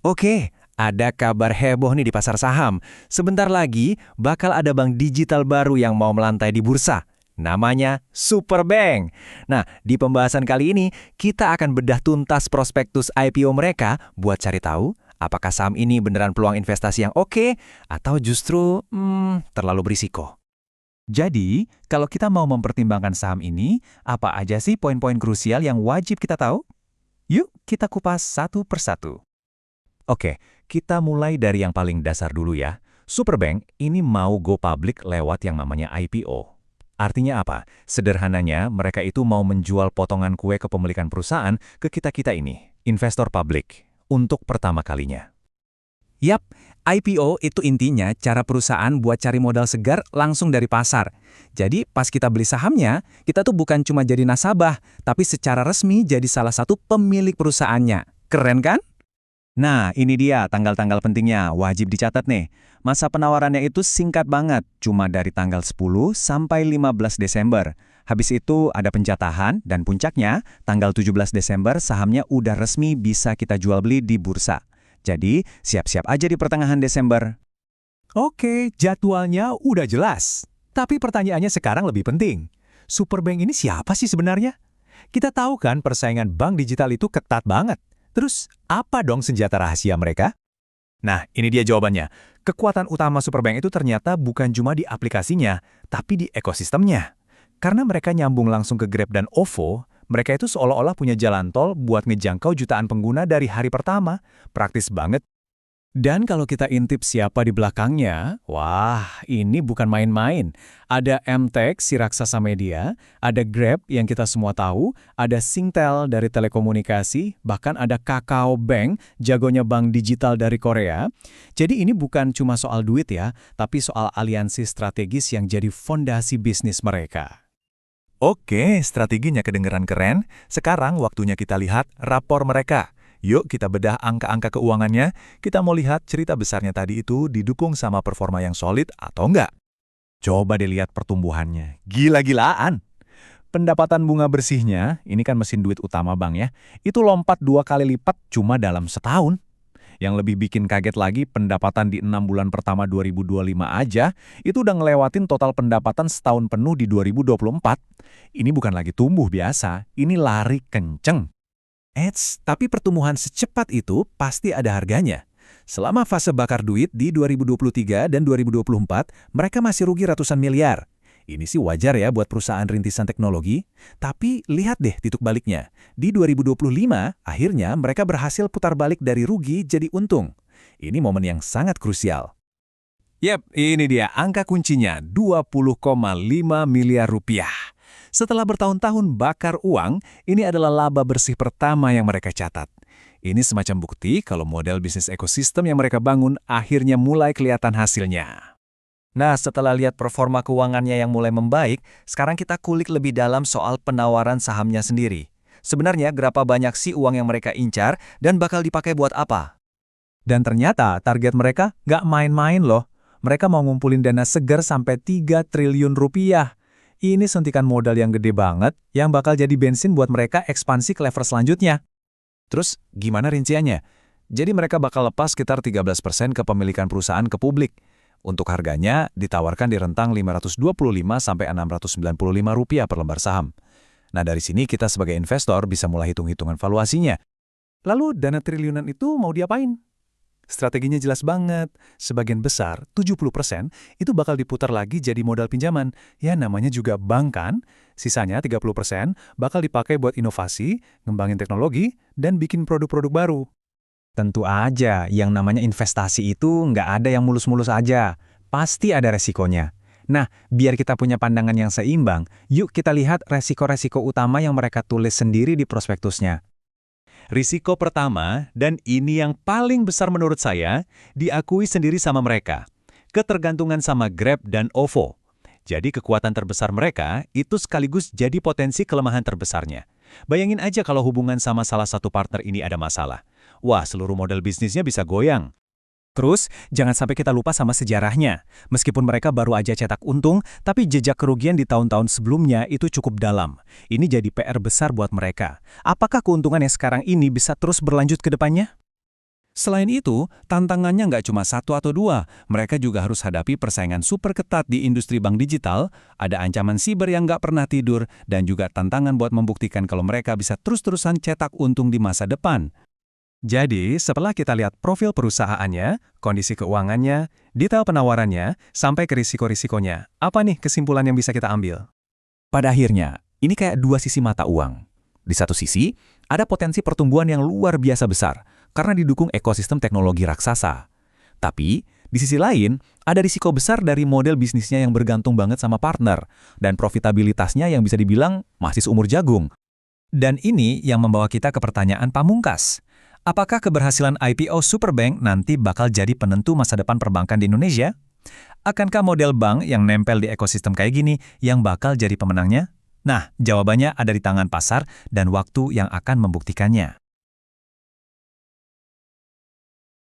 Oke, ada kabar heboh nih di pasar saham. Sebentar lagi bakal ada bank digital baru yang mau melantai di bursa. Namanya Superbank. Nah, di pembahasan kali ini kita akan bedah tuntas prospektus IPO mereka buat cari tahu apakah saham ini beneran peluang investasi yang oke atau justru terlalu berisiko. Jadi, kalau kita mau mempertimbangkan saham ini, apa aja sih poin-poin krusial yang wajib kita tahu? Yuk, kita kupas satu persatu. Oke, kita mulai dari yang paling dasar dulu ya. Superbank ini mau go public lewat yang namanya IPO. Artinya apa? Sederhananya, mereka itu mau menjual potongan kue kepemilikan perusahaan ke kita-kita ini, investor publik, untuk pertama kalinya. Yap, IPO itu intinya cara perusahaan buat cari modal segar langsung dari pasar. Jadi pas kita beli sahamnya, kita tuh bukan cuma jadi nasabah, tapi secara resmi jadi salah satu pemilik perusahaannya. Keren kan? Nah, ini dia tanggal-tanggal pentingnya, wajib dicatat nih. Masa penawarannya itu singkat banget, cuma dari tanggal 10 sampai 15 Desember. Habis itu ada penjatahan, dan puncaknya, tanggal 17 Desember sahamnya udah resmi bisa kita jual beli di bursa. Jadi, siap-siap aja di pertengahan Desember. Oke, jadwalnya udah jelas. Tapi pertanyaannya sekarang lebih penting. Superbank ini siapa sih sebenarnya? Kita tahu kan persaingan bank digital itu ketat banget. Terus, apa dong senjata rahasia mereka? Nah, ini dia jawabannya. Kekuatan utama Superbank itu ternyata bukan cuma di aplikasinya, tapi di ekosistemnya. Karena mereka nyambung langsung ke Grab dan OVO, mereka itu seolah-olah punya jalan tol buat ngejangkau jutaan pengguna dari hari pertama. Praktis banget. Dan kalau kita intip siapa di belakangnya, wah, ini bukan main-main. Ada MTech, si raksasa media, ada Grab yang kita semua tahu, ada Singtel dari telekomunikasi, bahkan ada Kakao Bank, jagonya bank digital dari Korea. Jadi ini bukan cuma soal duit ya, tapi soal aliansi strategis yang jadi fondasi bisnis mereka. Oke, strateginya kedengeran keren. Sekarang waktunya kita lihat rapor mereka. Yuk kita bedah angka-angka keuangannya, kita mau lihat cerita besarnya tadi itu didukung sama performa yang solid atau enggak. Coba dilihat pertumbuhannya, gila-gilaan. Pendapatan bunga bersihnya, ini kan mesin duit utama bank ya, itu lompat 2 kali lipat cuma dalam setahun. Yang lebih bikin kaget lagi, pendapatan di 6 bulan pertama 2025 aja, itu udah ngelewatin total pendapatan setahun penuh di 2024. Ini bukan lagi tumbuh biasa, ini lari kenceng. Tapi pertumbuhan secepat itu pasti ada harganya. Selama fase bakar duit di 2023 dan 2024, mereka masih rugi ratusan miliar. Ini sih wajar ya buat perusahaan rintisan teknologi. Tapi lihat deh titik baliknya. Di 2025, akhirnya mereka berhasil putar balik dari rugi jadi untung. Ini momen yang sangat krusial. Yap, ini dia angka kuncinya, 20,5 miliar rupiah. Setelah bertahun-tahun bakar uang, ini adalah laba bersih pertama yang mereka catat. Ini semacam bukti kalau model bisnis ekosistem yang mereka bangun akhirnya mulai kelihatan hasilnya. Nah, setelah lihat performa keuangannya yang mulai membaik, sekarang kita kulik lebih dalam soal penawaran sahamnya sendiri. Sebenarnya berapa banyak sih uang yang mereka incar dan bakal dipakai buat apa? Dan ternyata target mereka nggak main-main loh. Mereka mau ngumpulin dana segar sampai 3 triliun rupiah. Ini suntikan modal yang gede banget, yang bakal jadi bensin buat mereka ekspansi ke level selanjutnya. Terus, gimana rinciannya? Jadi mereka bakal lepas sekitar 13% kepemilikan perusahaan ke publik. Untuk harganya, ditawarkan di rentang Rp525–695 per lembar saham. Nah, dari sini kita sebagai investor bisa mulai hitung-hitungan valuasinya. Lalu, dana triliunan itu mau diapain? Strateginya jelas banget. Sebagian besar, 70%, itu bakal diputar lagi jadi modal pinjaman. Ya, namanya juga bank kan. Sisanya 30% bakal dipakai buat inovasi, ngembangin teknologi, dan bikin produk-produk baru. Tentu aja, yang namanya investasi itu nggak ada yang mulus-mulus aja. Pasti ada resikonya. Nah, biar kita punya pandangan yang seimbang, yuk kita lihat resiko-resiko utama yang mereka tulis sendiri di prospektusnya. Risiko pertama, dan ini yang paling besar menurut saya, diakui sendiri sama mereka. Ketergantungan sama Grab dan OVO. Jadi kekuatan terbesar mereka itu sekaligus jadi potensi kelemahan terbesarnya. Bayangin aja kalau hubungan sama salah satu partner ini ada masalah. Wah, seluruh model bisnisnya bisa goyang. Terus, jangan sampai kita lupa sama sejarahnya. Meskipun mereka baru aja cetak untung, tapi jejak kerugian di tahun-tahun sebelumnya itu cukup dalam. Ini jadi PR besar buat mereka. Apakah keuntungan yang sekarang ini bisa terus berlanjut ke depannya? Selain itu, tantangannya nggak cuma satu atau dua. Mereka juga harus hadapi persaingan super ketat di industri bank digital, ada ancaman siber yang nggak pernah tidur, dan juga tantangan buat membuktikan kalau mereka bisa terus-terusan cetak untung di masa depan. Jadi, setelah kita lihat profil perusahaannya, kondisi keuangannya, detail penawarannya, sampai ke risiko-risikonya, apa nih kesimpulan yang bisa kita ambil? Pada akhirnya, ini kayak dua sisi mata uang. Di satu sisi, ada potensi pertumbuhan yang luar biasa besar karena didukung ekosistem teknologi raksasa. Tapi, di sisi lain, ada risiko besar dari model bisnisnya yang bergantung banget sama partner dan profitabilitasnya yang bisa dibilang masih seumur jagung. Dan ini yang membawa kita ke pertanyaan pamungkas. Apakah keberhasilan IPO Superbank nanti bakal jadi penentu masa depan perbankan di Indonesia? Akankah model bank yang nempel di ekosistem kayak gini yang bakal jadi pemenangnya? Nah, jawabannya ada di tangan pasar dan waktu yang akan membuktikannya.